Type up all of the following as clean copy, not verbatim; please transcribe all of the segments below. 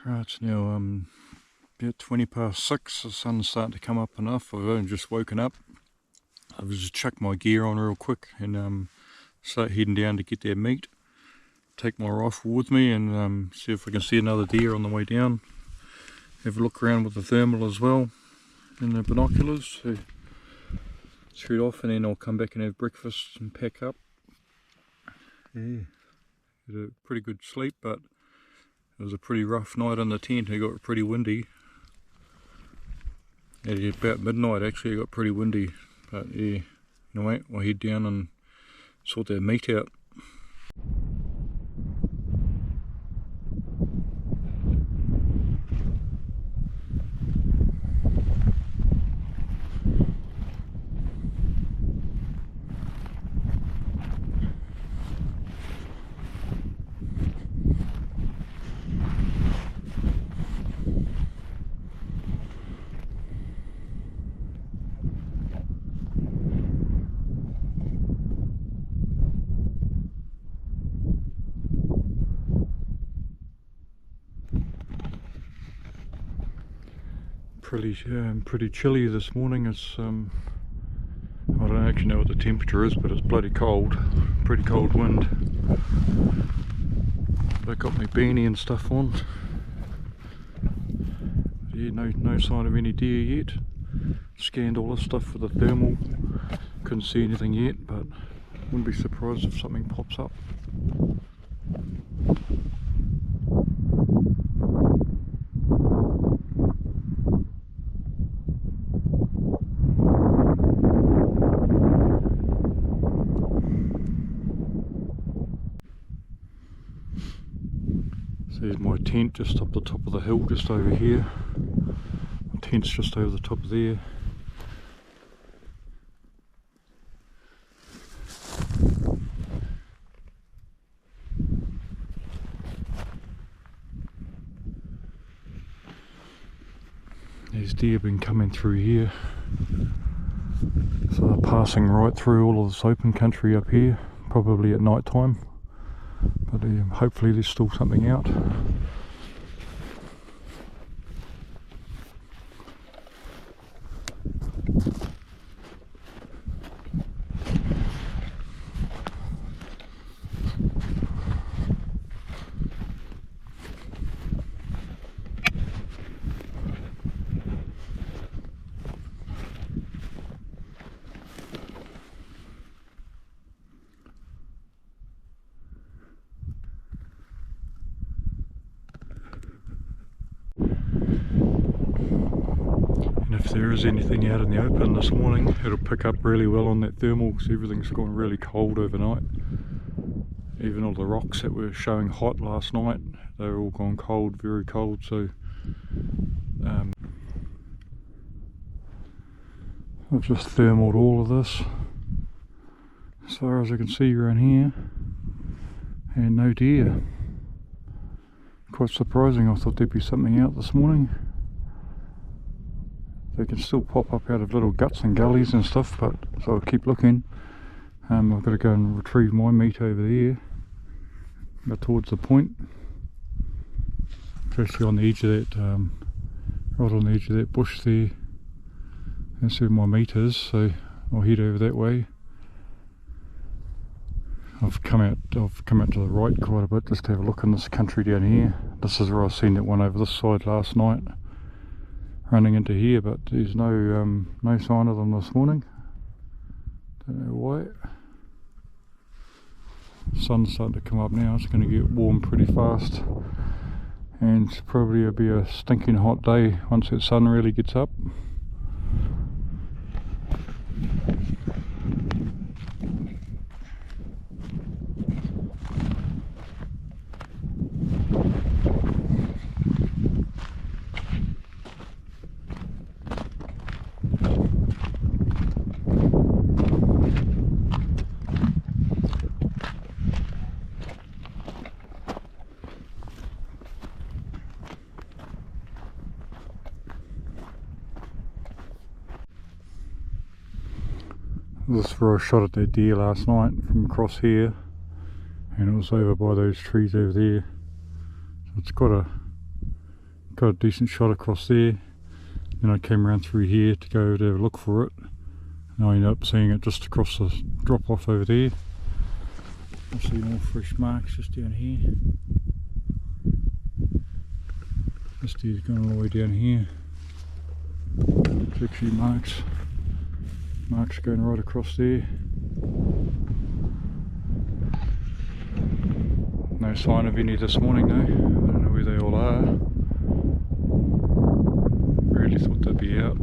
Right, it's now about 20 past 6. The sun's starting to come up enough. I've only just woken up. I've just chucked my gear on real quick and start heading down to get that meat. Take my rifle with me and see if I can see another deer on the way down. Have a look around with the thermal as well and the binoculars. So shoot off and then I'll come back and have breakfast and pack up. Yeah, had a pretty good sleep, but it was a pretty rough night in the tent. It got pretty windy. At about midnight actually it got pretty windy. But yeah, anyway, I'll head down and sort that meat out. Pretty chilly this morning. It's I don't actually know what the temperature is, but it's bloody cold. Pretty cold wind. I got my beanie and stuff on. Yeah, no sign of any deer yet. Scanned all this stuff with the thermal. Couldn't see anything yet, but wouldn't be surprised if something pops up. There's my tent just up the top of the hill, just over here. My tent's just over the top of there. There's deer been coming through here. So they're passing right through all of this open country up here, probably at night time. But hopefully there's still something out. If there is anything out in the open this morning, it'll pick up really well on that thermal because everything's gone really cold overnight. Even all the rocks that were showing hot last night, they're all gone cold, very cold. So I've just thermaled all of this as far as I can see around here, and no deer. Quite surprising. I thought there'd be something out this morning. They can still pop up out of little guts and gullies and stuff, but so I'll keep looking. I've got to go and retrieve my meat over there, go towards the point. It's actually on the edge of that, right on the edge of that bush there. That's where my meat is, so I'll head over that way. I've come out to the right quite a bit just to have a look in this country down here. This is where I seen that one over this side last night, running into here, but there's no sign of them this morning. Don't know why. The sun's starting to come up now. It's going to get warm pretty fast, and probably it'll be a stinking hot day once that sun really gets up. This is where I shot at that deer last night from across here, and it was over by those trees over there. So it's got a got a decent shot across there. Then I came around through here to go to look for it, and I ended up seeing it just across the drop off over there. I see more fresh marks just down here. This deer's going all the way down here. There's actually marks going right across there. No sign of any this morning though. I don't know where they all are. Really thought they'd be out.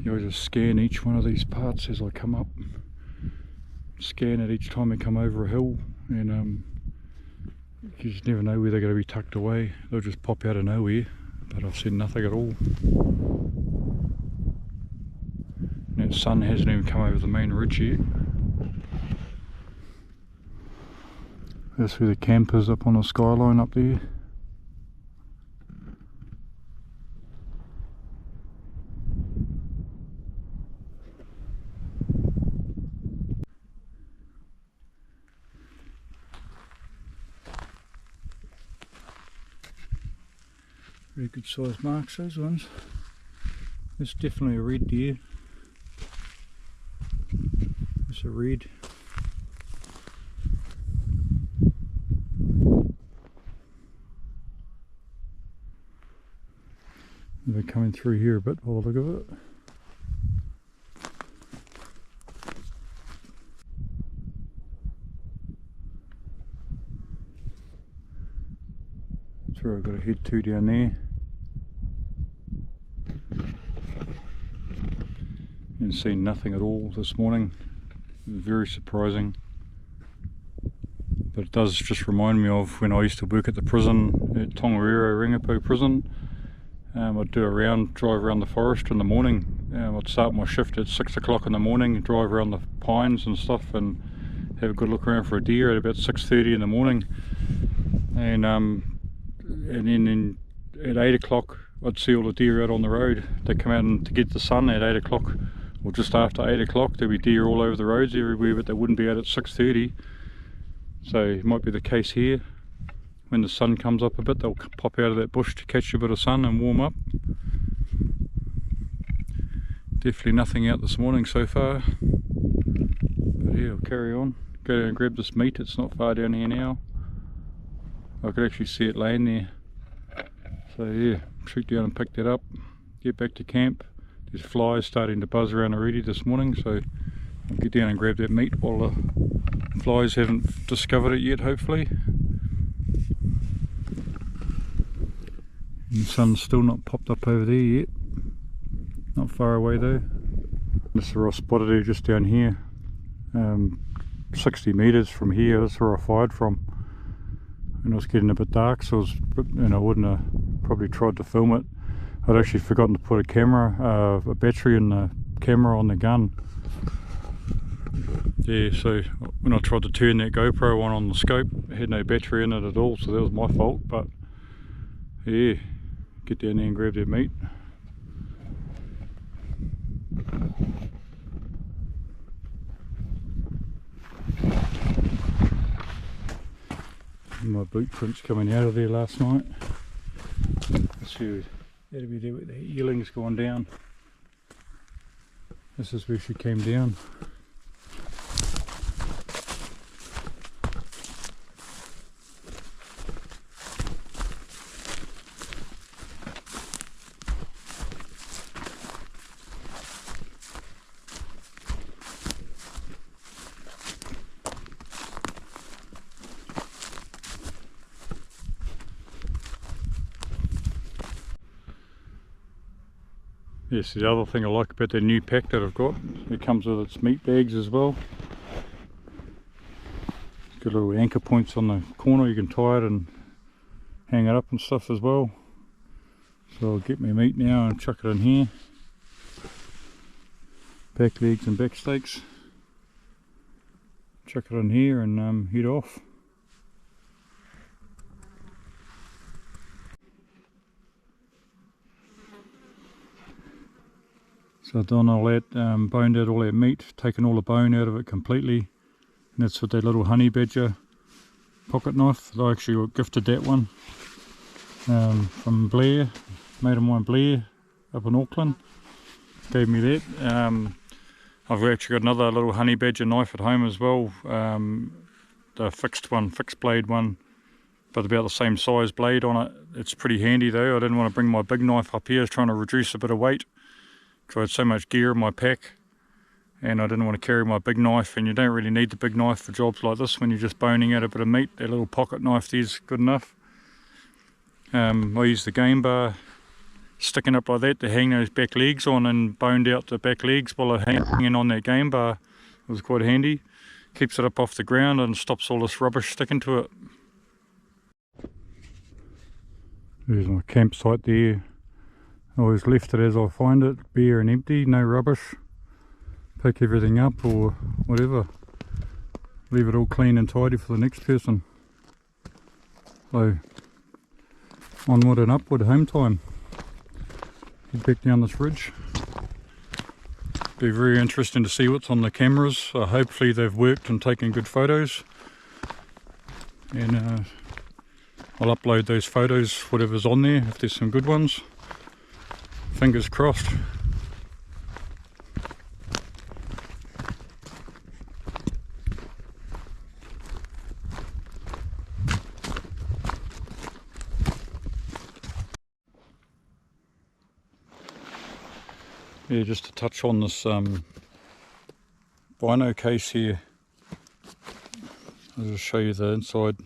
I just scan each one of these parts as I come up. Scan it each time I come over a hill, and you just never know where they're going to be tucked away. They'll just pop out of nowhere, but I've seen nothing at all. And the sun hasn't even come over the main ridge yet. That's where the camp is, up on the skyline up there. Very good sized marks, those ones. It's definitely a red deer. It's a red. They're coming through here a bit by the look of it. That's where I've got to head to down there. And seen nothing at all this morning. Very surprising. But it does just remind me of when I used to work at the prison at Tongariro Rangipo prison. I'd do drive around the forest in the morning. I'd start my shift at 6 o'clock in the morning, drive around the pines and stuff, and have a good look around for a deer at about 6:30 in the morning. And then at 8 o'clock I'd see all the deer out on the road. They come out to get the sun at 8 o'clock, or just after 8 o'clock. There'd be deer all over the roads everywhere, but they wouldn't be out at 6:30. So it might be the case here. When the sun comes up a bit, they'll pop out of that bush to catch a bit of sun and warm up. Definitely nothing out this morning so far. But yeah, I'll carry on. Go down and grab this meat. It's not far down here now. I could actually see it laying there. So yeah, shoot down and pick that up. Get back to camp. There's flies starting to buzz around already this morning, so I'll get down and grab that meat while the flies haven't discovered it yet, hopefully. And the sun's still not popped up over there yet. Not far away though. This is where I spotted her just down here. 60 metres from here, that's where I fired from. And it was getting a bit dark, so I wouldn't have probably tried to film it. I'd actually forgotten to put a battery in the camera on the gun. Yeah, so when I tried to turn that GoPro on the scope, it had no battery in it at all, so that was my fault. But yeah, get down there and grab that meat. My boot prints coming out of there last night. Let's see, that'll be there with the yearling's gone down. This is where she came down. Yes, the other thing I like about the new pack that I've got, it comes with its meat bags as well. It's got little anchor points on the corner, you can tie it and hang it up and stuff as well. So I'll get my meat now and chuck it in here. Back legs and back steaks. Chuck it in here and head off. So I've done all that, boned out all that meat, taken all the bone out of it completely. And that's with that little honey badger pocket knife. I actually got gifted that one from Blair, mate of mine Blair up in Auckland. Gave me that. I've actually got another little honey badger knife at home as well. The fixed blade one, but about the same size blade on it. It's pretty handy though. I didn't want to bring my big knife up here. I was trying to reduce a bit of weight because I had so much gear in my pack, and I didn't want to carry my big knife, and you don't really need the big knife for jobs like this when you're just boning out a bit of meat. That little pocket knife there's good enough. I used the game bar sticking up like that to hang those back legs on, and boned out the back legs while I'm hanging on that game bar. It was quite handy. Keeps it up off the ground and stops all this rubbish sticking to it. There's my campsite there. I always left it as I find it, bare and empty, no rubbish. Pick everything up or whatever. Leave it all clean and tidy for the next person. So, onward and upward, home time. Head back down this ridge. Be very interesting to see what's on the cameras. Hopefully they've worked and taken good photos. And I'll upload those photos, whatever's on there, if there's some good ones. Fingers crossed. Yeah, just to touch on this bino case here. I'll just show you the inside.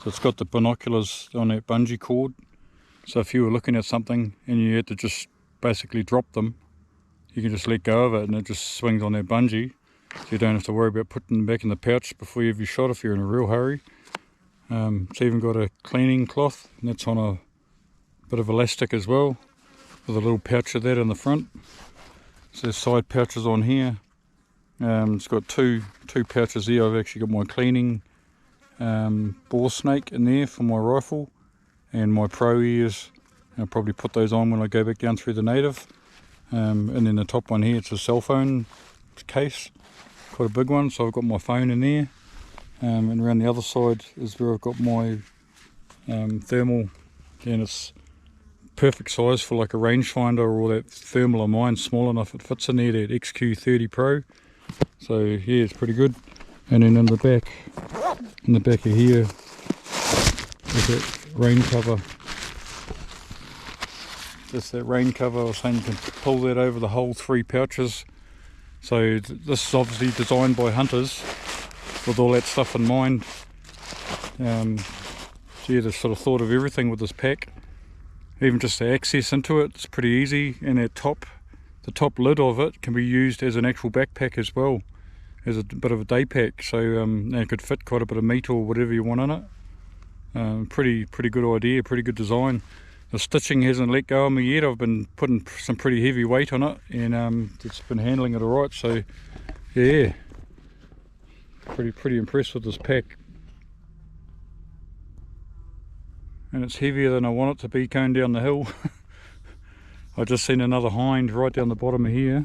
So it's got the binoculars on that bungee cord. So if you were looking at something and you had to just basically drop them, you can just let go of it and it just swings on that bungee. So you don't have to worry about putting them back in the pouch before you have your shot if you're in a real hurry. It's even got a cleaning cloth, and that's on a bit of elastic as well, with a little pouch of that in the front. So there's side pouches on here. It's got two pouches there. I've actually got my cleaning bore snake in there for my rifle, and my pro ears. I'll probably put those on when I go back down through the native. And then the top one here, it's a cell phone case, quite a big one, so I've got my phone in there. And around the other side is where I've got my thermal, and it's perfect size for like a rangefinder, or that thermal of mine, small enough it fits in there, that XQ30 Pro. So yeah, it's pretty good. And then in the back of here is that rain cover. Just that rain cover. I was saying you can pull that over the whole 3 pouches. So this is obviously designed by hunters with all that stuff in mind. So yeah, they sort of thought of everything with this pack. Even just the access into it, it's pretty easy. And that the top lid of it can be used as an actual backpack as well, as a bit of a day pack. So it could fit quite a bit of meat or whatever you want in it. Pretty good idea, pretty good design. The stitching hasn't let go of me yet. I've been putting some pretty heavy weight on it, and it's been handling it alright. So yeah, pretty impressed with this pack. And it's heavier than I want it to be going down the hill. I just seen another hind right down the bottom of here,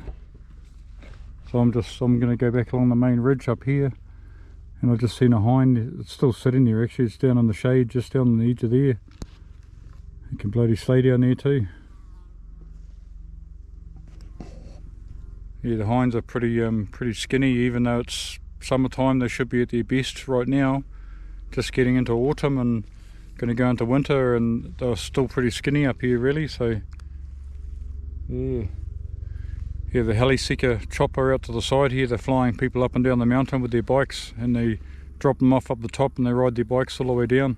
so I'm going to go back along the main ridge up here, and I just seen a hind. It's still sitting there actually. It's down on the shade, just down on the edge of there. You can bloody stay down there too. Yeah, the hinds are pretty skinny, even though it's summertime. They should be at their best right now. Just getting into autumn and going to go into winter, and they're still pretty skinny up here really. So yeah, the heli seeker chopper out to the side here. They're flying people up and down the mountain with their bikes, and they drop them off up the top and they ride their bikes all the way down.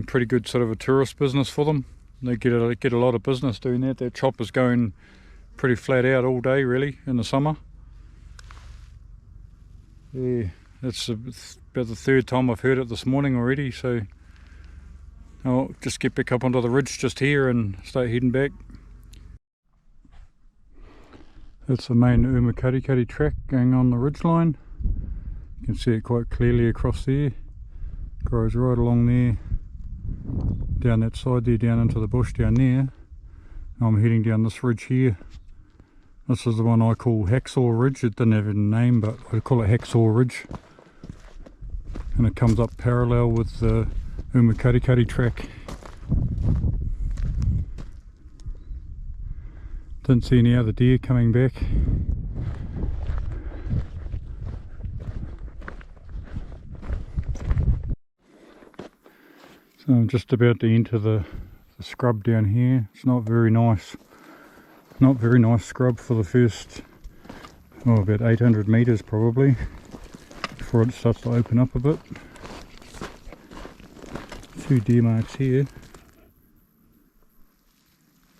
Pretty good sort of a tourist business for them. They get a lot of business doing that. That chopper's going pretty flat out all day really in the summer. Yeah, that's about the 3rd time I've heard it this morning already. So I'll just get back up onto the ridge just here and start heading back. That's the main Umukarikari track going on the ridge line. You can see it quite clearly across there. Goes right along there, down that side there, down into the bush down there. Now I'm heading down this ridge here. This is the one I call Hacksaw Ridge. It didn't have a name, but I call it Hacksaw Ridge. And it comes up parallel with the Umukarikari track. Didn't see any other deer coming back. So I'm just about to enter the scrub down here. It's not very nice. Not very nice scrub for the first, about 800 meters probably, before it starts to open up a bit. A few deer marks here.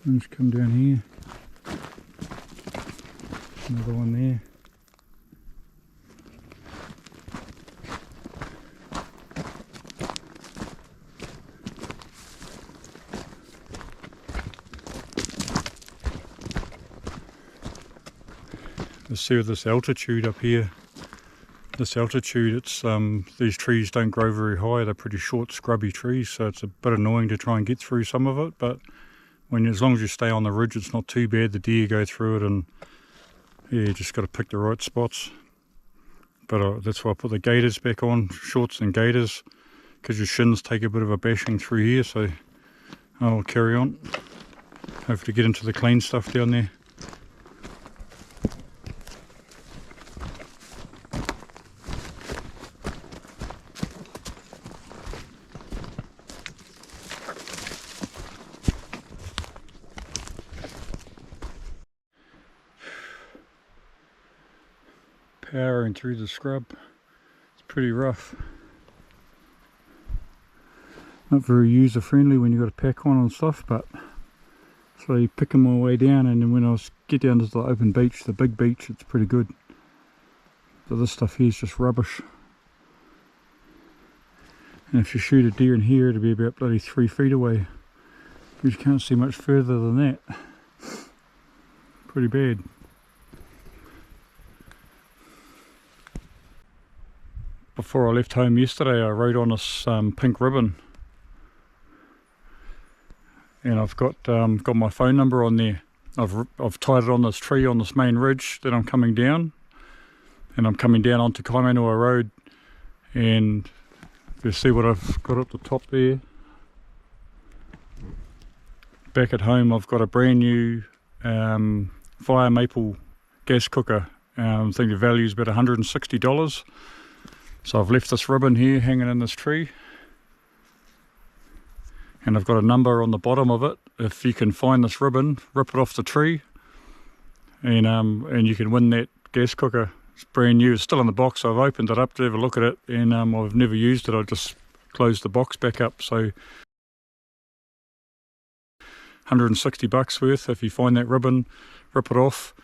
And just come down here. Another one there. Let's see with this altitude up here. This altitude, it's these trees don't grow very high. They're pretty short, scrubby trees, so it's a bit annoying to try and get through some of it. But as long as you stay on the ridge, it's not too bad. The deer go through it, and yeah, you just got to pick the right spots. But that's why I put the gaiters back on, shorts and gaiters, because your shins take a bit of a bashing through here. So I'll carry on. Hopefully get into the clean stuff down there. Powering through the scrub. It's pretty rough. Not very user friendly when you've got a pack on and stuff, but slowly picking my way down, and then when I get down to the open beach, the big beach, it's pretty good. But this stuff here is just rubbish. And if you shoot a deer in here, it'll be about bloody 3 feet away. You can't see much further than that. Pretty bad. Before I left home yesterday, I rode on this pink ribbon, and I've got my phone number on there. I've tied it on this tree on this main ridge that I'm coming down, and I'm coming down onto Kaimanua Road. And you see what I've got up the top there. Back at home, I've got a brand new fire maple gas cooker. I think the value is about $160. So I've left this ribbon here hanging in this tree, and I've got a number on the bottom of it. If you can find this ribbon, rip it off the tree, and you can win that gas cooker. It's brand new, it's still in the box. I've opened it up to have a look at it, and I've never used it. I just closed the box back up. So $160 worth. If you find that ribbon, rip it off,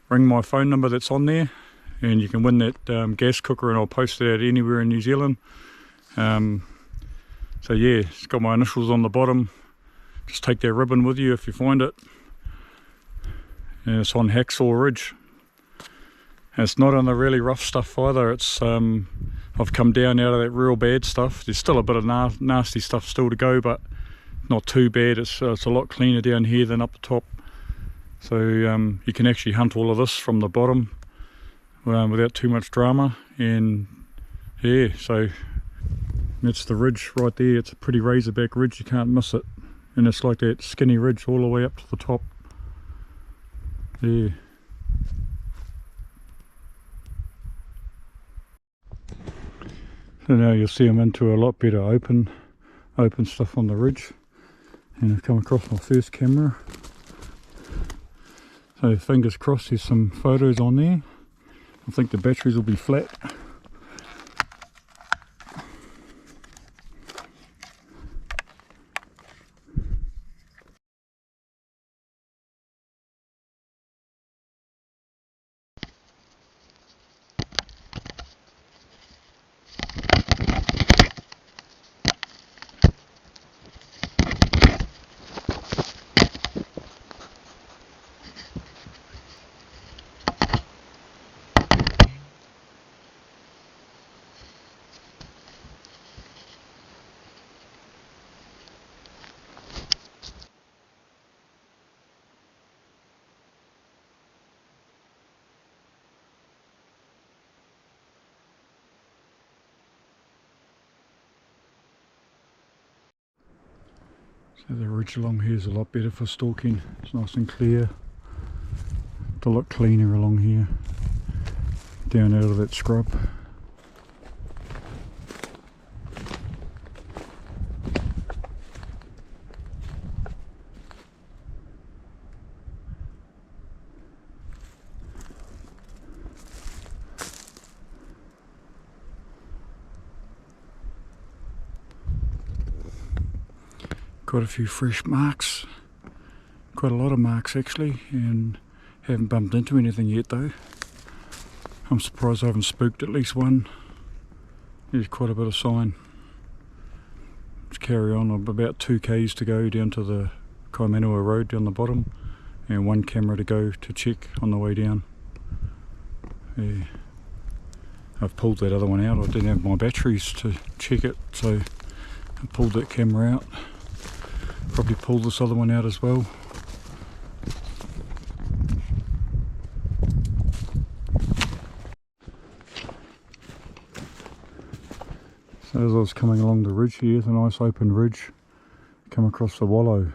ring my phone number that's on there, and you can win that gas cooker, and I'll post it out anywhere in New Zealand. So yeah, it's got my initials on the bottom. Just take that ribbon with you if you find it. And it's on Hacksaw Ridge. And it's not on the really rough stuff either. It's I've come down out of that real bad stuff. There's still a bit of nasty stuff still to go, but not too bad. It's a lot cleaner down here than up the top. So you can actually hunt all of this from the bottom without too much drama. And yeah, so that's the ridge right there. It's a pretty razorback ridge, you can't miss it. And it's like that skinny ridge all the way up to the top. Yeah. So now you'll see I'm into a lot better open stuff on the ridge. And I've come across my first camera. So fingers crossed there's some photos on there. I think the batteries will be flat. So the ridge along here is a lot better for stalking. It's nice and clear. It's a lot cleaner along here, down out of that scrub. Quite a few fresh marks, quite a lot of marks actually, and haven't bumped into anything yet though. I'm surprised I haven't spooked at least one. There's quite a bit of sign. Let's carry on. I've about 2 k's to go down to the Kaimanua road down the bottom, and 1 camera to go to check on the way down. Yeah. I've pulled that other one out. I didn't have my batteries to check it, so I pulled that camera out. Probably pull this other one out as well. So as I was coming along the ridge here, the nice open ridge, come across the wallow,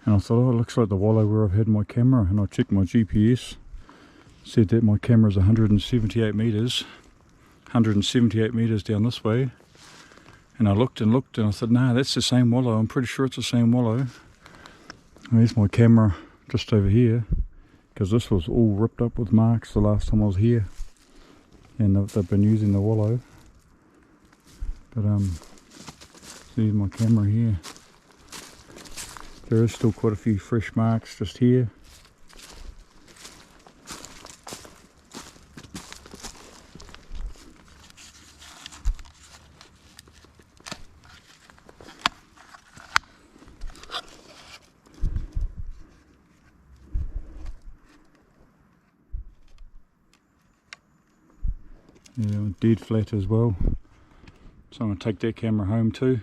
and I thought, oh, it looks like the wallow where I've had my camera, and I checked my GPS, said that my camera is 178 metres, 178 metres down this way. And I looked and looked and I thought, no, that's the same wallow. I'm pretty sure it's the same wallow. And there's my camera just over here, because this was all ripped up with marks the last time I was here. And they've been using the wallow. But there's my camera here. There is still quite a few fresh marks just here. Yeah, dead flat as well. So I'm going to take that camera home too.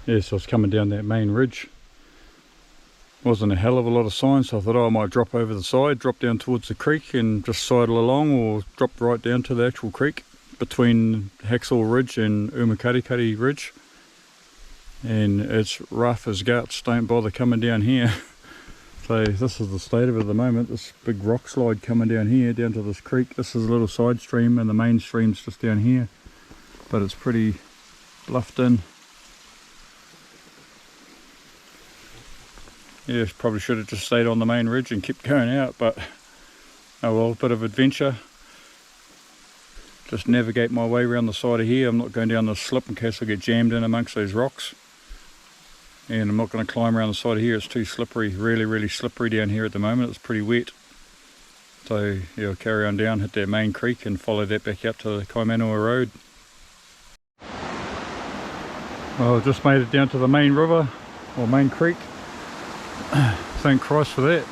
Yeah, so I was coming down that main ridge. Wasn't a hell of a lot of signs, so I thought, oh, I might drop over the side, drop down towards the creek and just sidle along, or drop right down to the actual creek between Hacksaw Ridge and Umukarikari Ridge. And it's rough as guts, don't bother coming down here. So this is the state of it at the moment. This big rock slide coming down here, down to this creek. This is a little side stream and the main stream's just down here. But it's pretty bluffed in. Yeah, probably should have just stayed on the main ridge and kept going out, but oh well, a bit of adventure. Just navigate my way around the side of here. I'm not going down the slip in case I get jammed in amongst those rocks. And I'm not going to climb around the side of here, it's too slippery, really slippery down here at the moment. It's pretty wet. So yeah, I'll carry on down, hit that main creek and follow that back out to the Kaimanua Road. Well, I just made it down to the main river, or main creek. Thank Christ for that.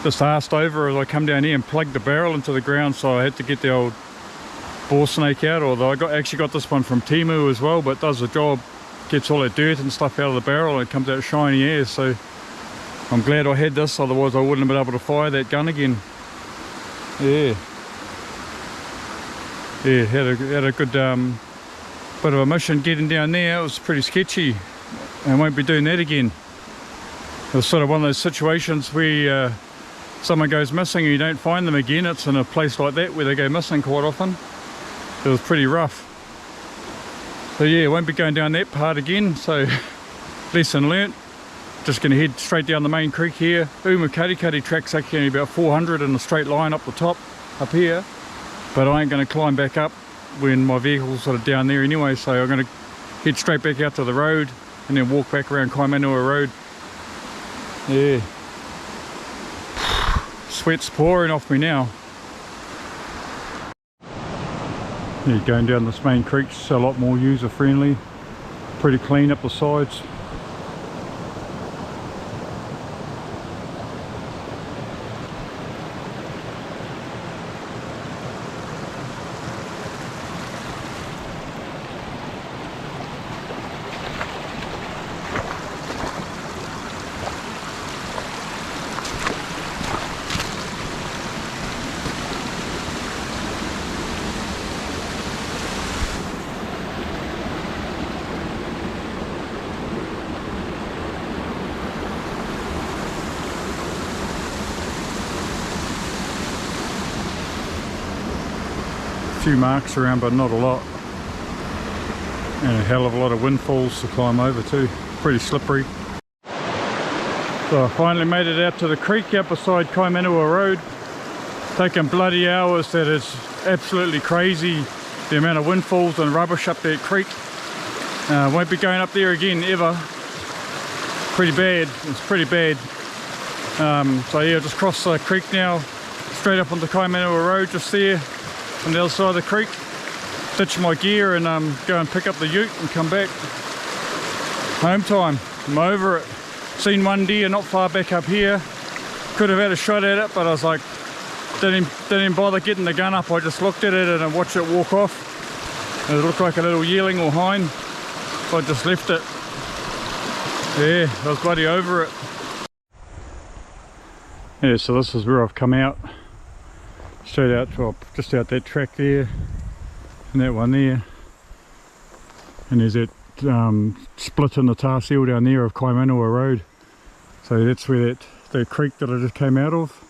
Just arsed over as I come down here and plugged the barrel into the ground, so I had to get the old bore snake out, although I actually got this one from Timu as well, but it does the job, gets all that dirt and stuff out of the barrel and it comes out shiny air, so I'm glad I had this, otherwise I wouldn't have been able to fire that gun again. Yeah, had a good bit of a mission getting down there. It was pretty sketchy. I won't be doing that again. It was sort of one of those situations where someone goes missing and you don't find them again. It's in a place like that where they go missing quite often. It was pretty rough. So yeah, won't be going down that part again, so lesson learnt. Just going to head straight down the main creek here. Umukarikari track's actually only about 400 in a straight line up the top, up here. But I ain't going to climb back up when my vehicle's sort of down there anyway, so I'm going to head straight back out to the road and then walk back around Kaimanua Road. Yeah. Sweat's pouring off me now. Yeah, going down this main creek's a lot more user friendly. Pretty clean up the sides. Few marks around, but not a lot, and a hell of a lot of windfalls to climb over too. Pretty slippery. So I finally made it out to the creek out beside Kaimanua Road. Taken bloody hours. That is absolutely crazy, the amount of windfalls and rubbish up that creek. Won't be going up there again ever. Pretty bad, it's pretty bad. So yeah, just cross the creek now, straight up onto Kaimanua Road, just there on the other side of the creek. Ditch my gear and go and pick up the ute and come back. Home time, I'm over it. Seen one deer not far back up here. Could have had a shot at it, but I was like, didn't even bother getting the gun up. I just looked at it and I watched it walk off. It looked like a little yearling or hind, so I just left it. Yeah, I was bloody over it. Yeah, so this is where I've come out. Straight out, well, just out that track there, and that one there, and there's that split in the tar seal down there of Kaimanua Road. So that's where that creek that I just came out of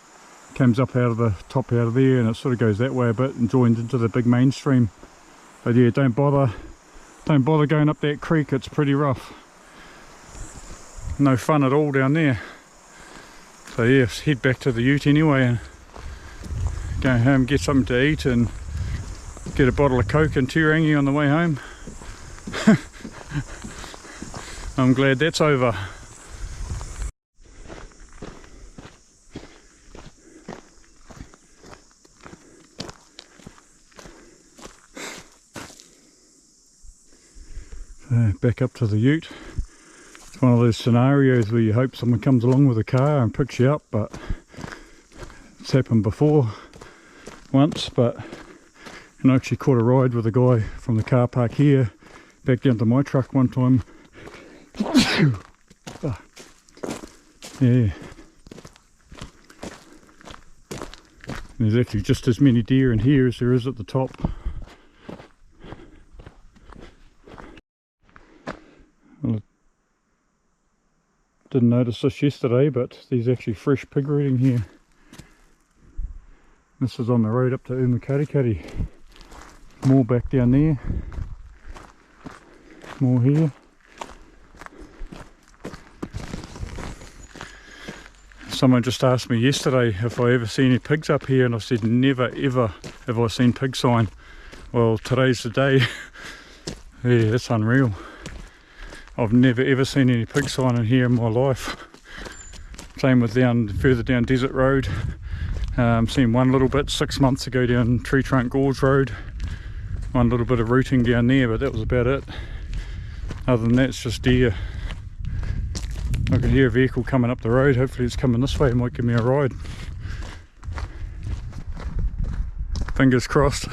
comes up out of the top out of there, and it sort of goes that way a bit and joins into the big mainstream. But yeah, don't bother going up that creek. It's pretty rough. No fun at all down there. So yeah, head back to the ute anyway and go home, get something to eat and get a bottle of Coke and Turangi on the way home. I'm glad that's over. So back up to the ute. It's one of those scenarios where you hope someone comes along with a car and picks you up, but it's happened before once. But I actually caught a ride with a guy from the car park here back down to my truck one time. Yeah. There's actually just as many deer in here as there is at the top. Well, I didn't notice this yesterday, but there's actually fresh pig rooting here. This is on the road up to Umukarikari. More back down there. More here. Someone just asked me yesterday if I ever see any pigs up here, and I said never ever have I seen pig sign. Well, today's the day. Yeah, that's unreal. I've never ever seen any pig sign in here in my life. Same with further down Desert Road. Seen one little bit 6 months ago down Tree Trunk Gorge Road. One little bit of rooting down there, but that was about it. Other than that, it's just deer. I can hear a vehicle coming up the road. Hopefully it's coming this way, it might give me a ride. Fingers crossed.